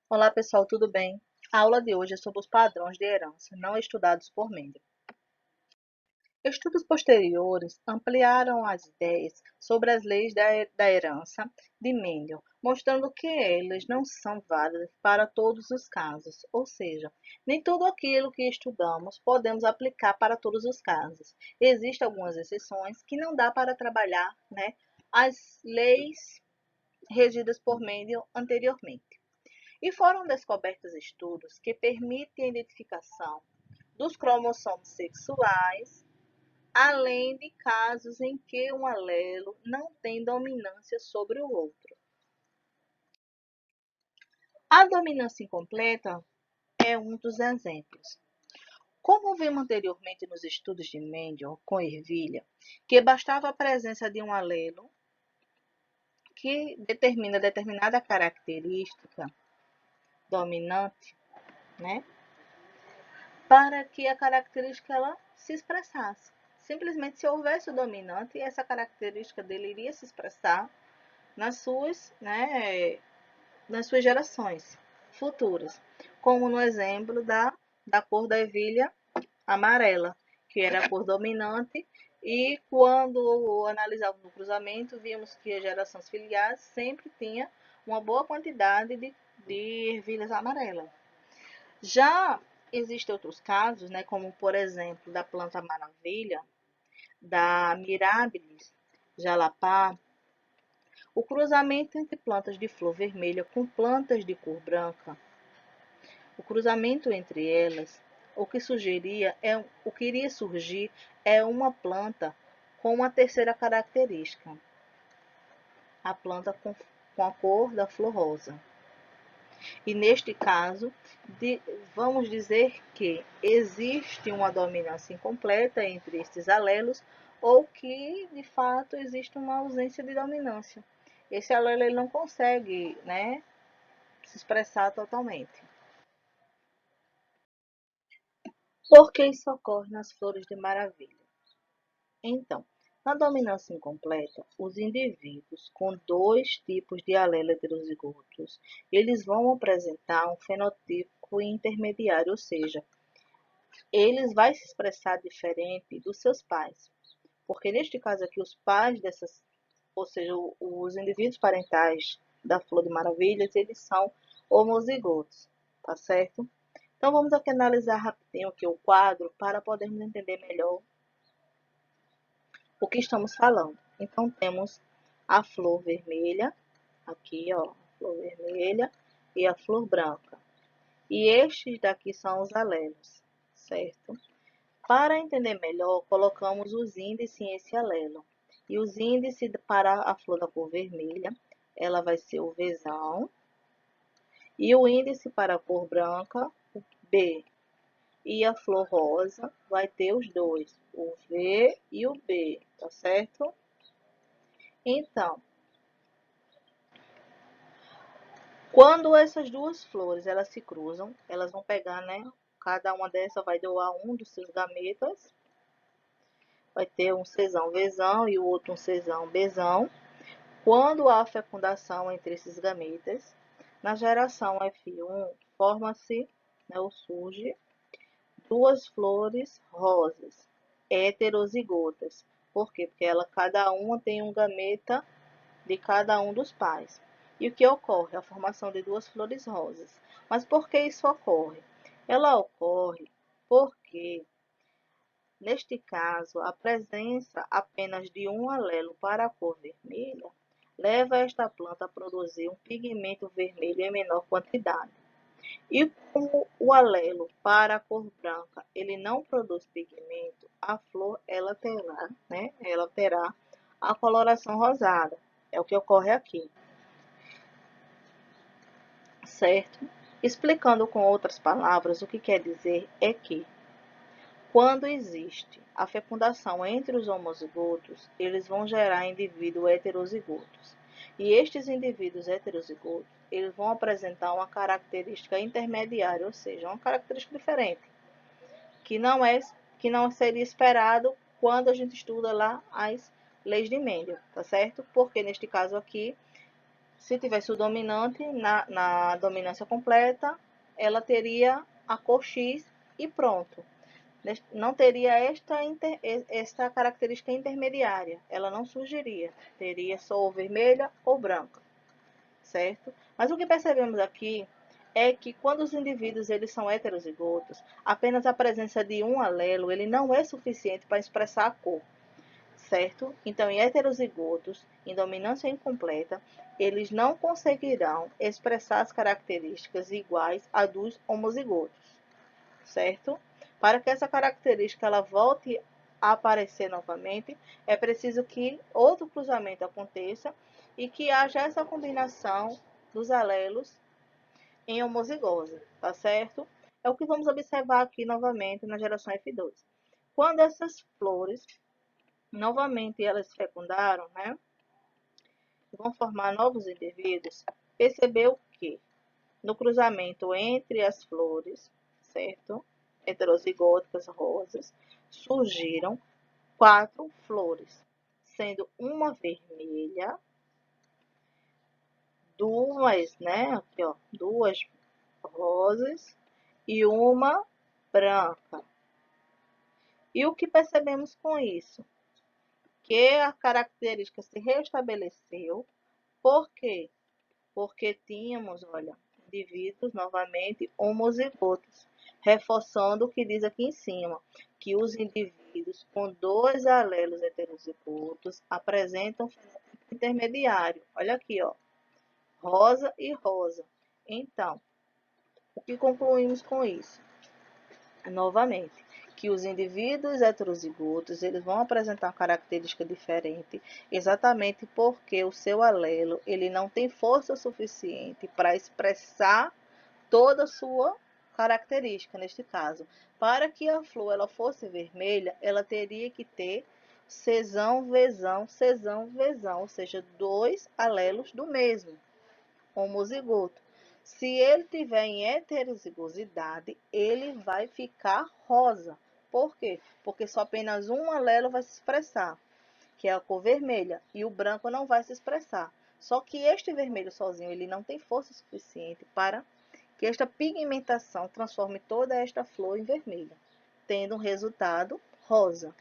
Olá pessoal, tudo bem? A aula de hoje é sobre os padrões de herança não estudados por Mendel. Estudos posteriores ampliaram as ideias sobre as leis da herança de Mendel, mostrando que elas não são válidas para todos os casos, ou seja, nem tudo aquilo que estudamos podemos aplicar para todos os casos. Existem algumas exceções que não dá para trabalhar, as leis regidas por Mendel anteriormente. E foram descobertos estudos que permitem a identificação dos cromossomos sexuais, além de casos em que um alelo não tem dominância sobre o outro. A dominância incompleta é um dos exemplos. Como vimos anteriormente nos estudos de Mendel com ervilha, que bastava a presença de um alelo que determina determinada característica dominante, né? Para que a característica ela se expressasse. Simplesmente se houvesse o dominante, essa característica dele iria se expressar nas suas gerações futuras, como no exemplo da cor da ervilha amarela, que era a cor dominante, e quando analisávamos o cruzamento, vimos que as gerações filiares sempre tinha uma boa quantidade de ervilhas amarelas. Já existem outros casos, né, como por exemplo da planta maravilha, da Mirabilis jalapá, o cruzamento entre plantas de flor vermelha com plantas de cor branca. O cruzamento entre elas, o que iria surgir é uma planta com uma terceira característica, a planta com a cor da flor rosa. E neste caso, vamos dizer que existe uma dominância incompleta entre estes alelos ou que, de fato, existe uma ausência de dominância. Esse alelo ele não consegue, se expressar totalmente. Por que isso ocorre nas flores de maravilha? Então, na dominância incompleta, os indivíduos com dois tipos de alelo heterozigotos, eles vão apresentar um fenotipo intermediário, ou seja, eles vão se expressar diferente dos seus pais. Porque neste caso aqui, os pais dessas, ou seja, os indivíduos parentais da flor de maravilhas, eles são homozigotos, tá certo? Então vamos aqui analisar rapidinho aqui o quadro para podermos entender melhor o que estamos falando. Então temos a flor vermelha, aqui ó, a flor vermelha e a flor branca. E estes daqui são os alelos, certo? Para entender melhor, colocamos os índices em esse alelo. E os índices para a flor da cor vermelha, ela vai ser o Vzão. E o índice para a cor branca, o B. E a flor rosa vai ter os dois, o V e o B, tá certo? Então, quando essas duas flores elas se cruzam, elas vão pegar, né? Cada uma dessas vai doar um dos seus gametas. Vai ter um Czão Vzão e o outro um Czão Bzão. Quando há fecundação entre esses gametas, na geração F1 forma-se, ou surge, duas flores rosas, heterozigotas. Por quê? Porque cada uma tem um gameta de cada um dos pais. E o que ocorre? A formação de duas flores rosas. Mas por que isso ocorre? Ela ocorre porque, neste caso, a presença apenas de um alelo para a cor vermelha leva esta planta a produzir um pigmento vermelho em menor quantidade. E como o alelo para a cor branca ele não produz pigmento, a flor ela terá a coloração rosada. É o que ocorre aqui, certo? Explicando com outras palavras, o que quer dizer é que quando existe a fecundação entre os homozigotos, eles vão gerar indivíduos heterozigotos. E estes indivíduos heterozigotos, eles vão apresentar uma característica intermediária, ou seja, uma característica diferente, que não seria esperado quando a gente estuda lá as leis de Mendel, tá certo? Porque neste caso aqui Se tivesse o dominante, na dominância completa, ela teria a cor X e pronto. Não teria esta característica intermediária, ela não surgiria, teria só ou vermelha ou branca, certo? Mas o que percebemos aqui é que quando os indivíduos eles são heterozigotos, apenas a presença de um alelo ele não é suficiente para expressar a cor, certo? Então, em heterozigotos, em dominância incompleta, eles não conseguirão expressar as características iguais a dos homozigotos, certo? Para que essa característica ela volte a aparecer novamente, é preciso que outro cruzamento aconteça e que haja essa combinação dos alelos em homozigose, tá certo? É o que vamos observar aqui novamente na geração F2. Quando essas flores, novamente elas fecundaram, né? Vão formar novos indivíduos, percebeu que no cruzamento entre as flores, certo? Heterozigóticas rosas, surgiram 4 flores, sendo uma vermelha, duas, né? Aqui, ó, 2 rosas e uma branca. E o que percebemos com isso? Que a característica se restabeleceu. Por quê? Porque tínhamos, olha, indivíduos novamente homozigotos, reforçando o que diz aqui em cima, que os indivíduos com 2 alelos heterozigotos apresentam fenótipo intermediário. Olha aqui, ó, rosa e rosa. Então, o que concluímos com isso? Novamente, que os indivíduos heterozigotos eles vão apresentar uma característica diferente, exatamente porque o seu alelo ele não tem força suficiente para expressar toda a sua característica, neste caso. Para que a flor ela fosse vermelha, ela teria que ter Czão, Vzão, Czão, Vzão, ou seja, 2 alelos do mesmo homozigoto. Se ele tiver em heterozigosidade, ele vai ficar rosa. Por quê? Porque só apenas um alelo vai se expressar, que é a cor vermelha, e o branco não vai se expressar. Só que este vermelho sozinho, ele não tem força suficiente para que esta pigmentação transforme toda esta flor em vermelha, tendo um resultado rosa,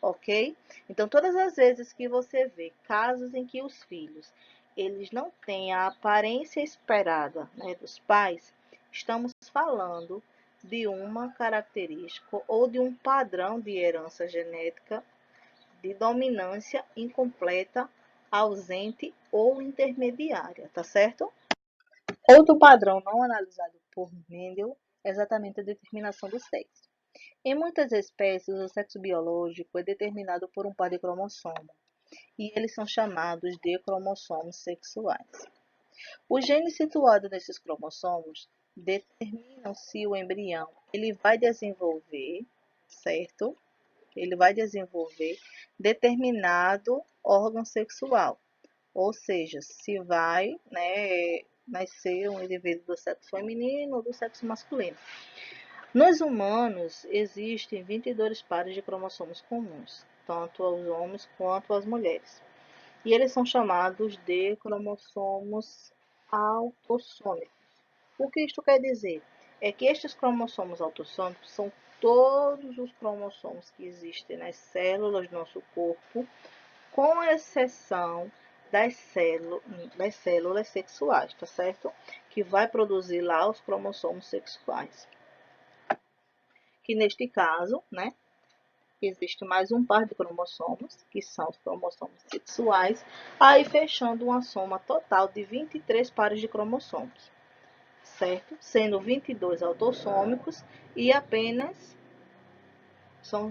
ok? Então, todas as vezes que você vê casos em que os filhos eles não têm a aparência esperada, né, dos pais, estamos falando de uma característica ou de um padrão de herança genética de dominância incompleta, ausente ou intermediária, tá certo? Outro padrão não analisado por Mendel é exatamente a determinação do sexo. Em muitas espécies, o sexo biológico é determinado por um par de cromossomos, e eles são chamados de cromossomos sexuais. Os genes situados nesses cromossomos determinam se o embrião ele vai desenvolver, certo? Ele vai desenvolver determinado órgão sexual, ou seja, se vai, né, nascer um indivíduo do sexo feminino ou do sexo masculino. Nos humanos, existem 22 pares de cromossomos comuns, tanto aos homens quanto às mulheres. E eles são chamados de cromossomos autossômicos. O que isto quer dizer? É que estes cromossomos autossômicos são todos os cromossomos que existem nas células do nosso corpo, com exceção das células sexuais, tá certo? Que vai produzir lá os cromossomos sexuais. Que neste caso, né, existe mais um par de cromossomos, que são os cromossomos sexuais, aí fechando uma soma total de 23 pares de cromossomos, certo? Sendo 22 autossômicos e apenas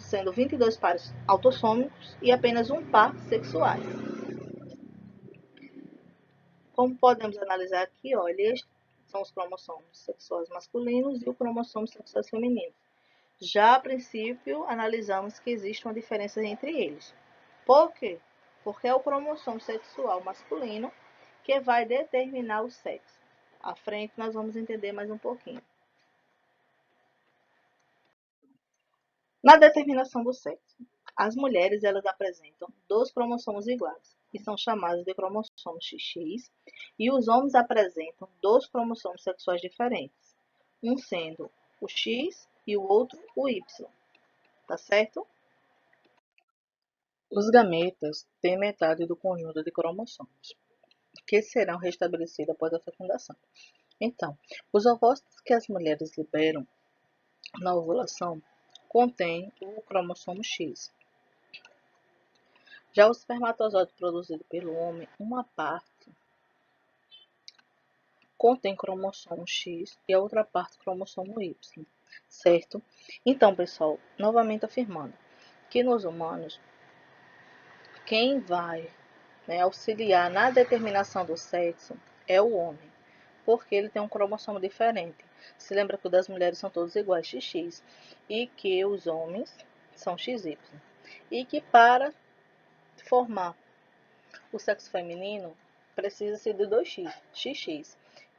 sendo 22 pares autossômicos e apenas um par sexuais. Como podemos analisar aqui, olha, estes são os cromossomos sexuais masculinos e o cromossomo sexuais femininos. Já a princípio, analisamos que existe uma diferença entre eles. Por quê? Porque é o cromossomo sexual masculino que vai determinar o sexo. À frente nós vamos entender mais um pouquinho. Na determinação do sexo, as mulheres elas apresentam 2 cromossomos iguais, e são chamados de cromossomos XX, e os homens apresentam dois cromossomos sexuais diferentes, um sendo o X e o outro o Y, tá certo? Os gametas têm metade do conjunto de cromossomos, que serão restabelecidos após a fecundação. Então, os ovócitos que as mulheres liberam na ovulação contêm o cromossomo X. Já o espermatozoide produzido pelo homem, uma parte contém cromossomo X e a outra parte cromossomo Y, certo? Então, pessoal, novamente afirmando que nos humanos, quem vai, né, auxiliar na determinação do sexo é o homem, porque ele tem um cromossomo diferente. Se lembra que o das mulheres são todos iguais, XX, e que os homens são XY. E que para formar o sexo feminino precisa-se de dois X, XX,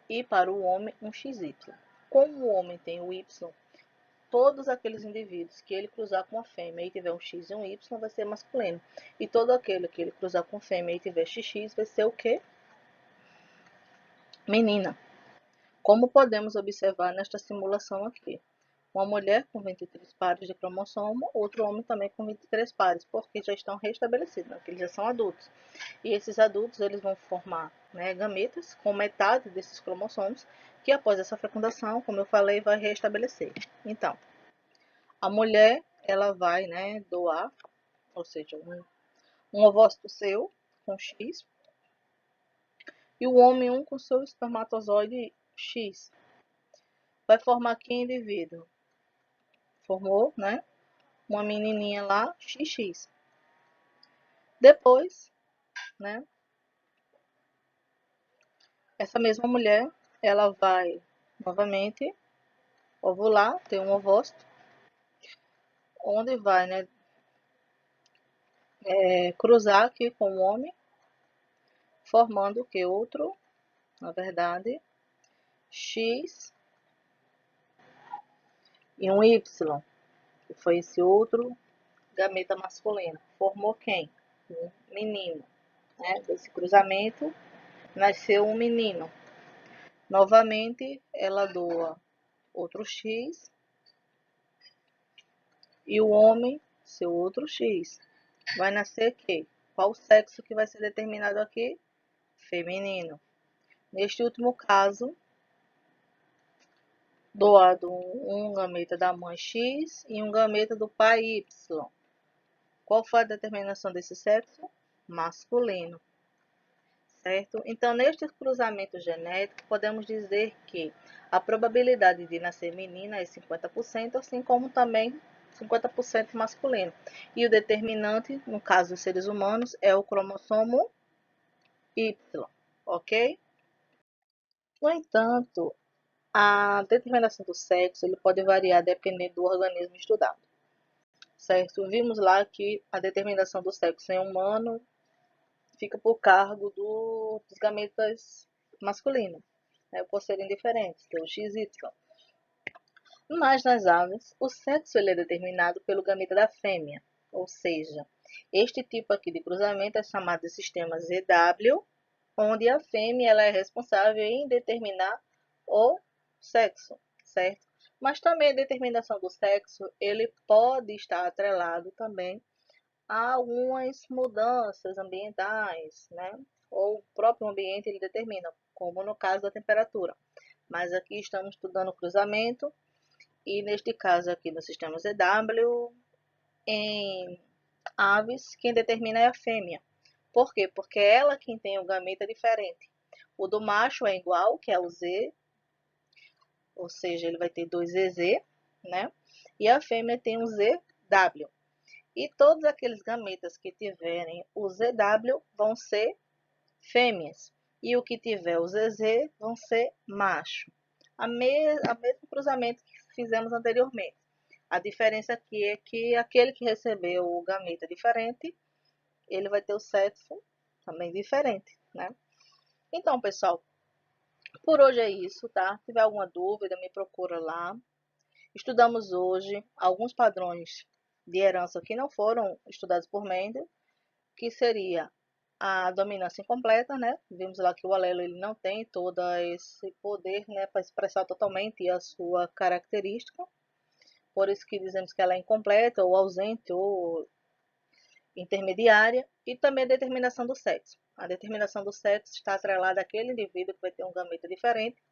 e para o homem um XY. Como o homem tem o Y, todos aqueles indivíduos que ele cruzar com a fêmea e tiver um X e um Y vai ser masculino. E todo aquele que ele cruzar com fêmea e tiver XX vai ser o quê? Menina. Como podemos observar nesta simulação aqui. Uma mulher com 23 pares de cromossomo, outro homem também com 23 pares, porque já estão restabelecidos, né? Porque eles já são adultos. E esses adultos eles vão formar, né, gametas com metade desses cromossomos, que após essa fecundação, como eu falei, vai restabelecer. Então, a mulher ela vai, né, doar, ou seja, um ovócito seu com X e o homem um com seu espermatozoide X. Vai formar que indivíduo? Formou, né, uma menininha lá, XX. Depois, né, essa mesma mulher, ela vai novamente ovular, ter um ovócito, onde vai, né, cruzar aqui com o homem, formando o que? Outro, na verdade, X e um Y, que foi esse outro gameta masculino. Formou quem? Um menino, né? Desse cruzamento nasceu um menino. Novamente, ela doa outro X e o homem seu outro X. Vai nascer quê? Qual o sexo que vai ser determinado aqui? Feminino. Neste último caso, doado um gameta da mãe X e um gameta do pai Y. Qual foi a determinação desse sexo? Masculino. Certo? Então, neste cruzamento genético, podemos dizer que a probabilidade de nascer menina é 50%, assim como também 50% masculino. E o determinante, no caso dos seres humanos, é o cromossomo Y, ok? No entanto, a determinação do sexo ele pode variar dependendo do organismo estudado, certo? Vimos lá que a determinação do sexo em humano fica por cargo dos gametas masculinos, né, por serem diferentes, que é o XY. Mas nas aves, o sexo ele é determinado pelo gameta da fêmea, ou seja, este tipo aqui de cruzamento é chamado de sistema ZW, onde a fêmea ela é responsável em determinar o sexo, certo? Mas também a determinação do sexo, ele pode estar atrelado também a algumas mudanças ambientais, né? Ou o próprio ambiente ele determina, como no caso da temperatura. Mas aqui estamos estudando o cruzamento e neste caso aqui no sistema ZW, em aves, quem determina é a fêmea. Por quê? Porque é ela quem tem o gameta diferente. O do macho é igual, que é o Z, ou seja, ele vai ter dois ZZ, né? E a fêmea tem um ZW. E todos aqueles gametas que tiverem o ZW vão ser fêmeas. E o que tiver o ZZ vão ser macho. A mesmo cruzamento que fizemos anteriormente. A diferença aqui é que aquele que recebeu o gameta diferente, ele vai ter o sexo também diferente, né? Então, pessoal, por hoje é isso, tá? Se tiver alguma dúvida, me procura lá. Estudamos hoje alguns padrões de herança que não foram estudados por Mendel, que seria a dominância incompleta, né? Vimos lá que o alelo ele não tem todo esse poder, né, para expressar totalmente a sua característica. Por isso que dizemos que ela é incompleta, ou ausente, ou intermediária, e também a determinação do sexo. A determinação do sexo está atrelada àquele indivíduo que vai ter um gameta diferente,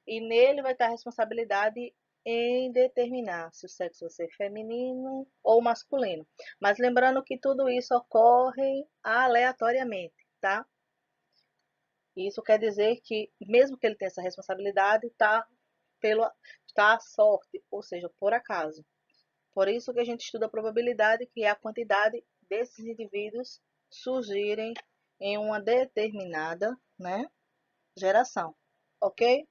e nele vai estar a responsabilidade em determinar se o sexo vai ser feminino ou masculino. Mas lembrando que tudo isso ocorre aleatoriamente, tá? Isso quer dizer que, mesmo que ele tenha essa responsabilidade, tá à sorte, ou seja, por acaso. Por isso que a gente estuda a probabilidade, que é a quantidade desses indivíduos surgirem em uma determinada, né, geração, ok?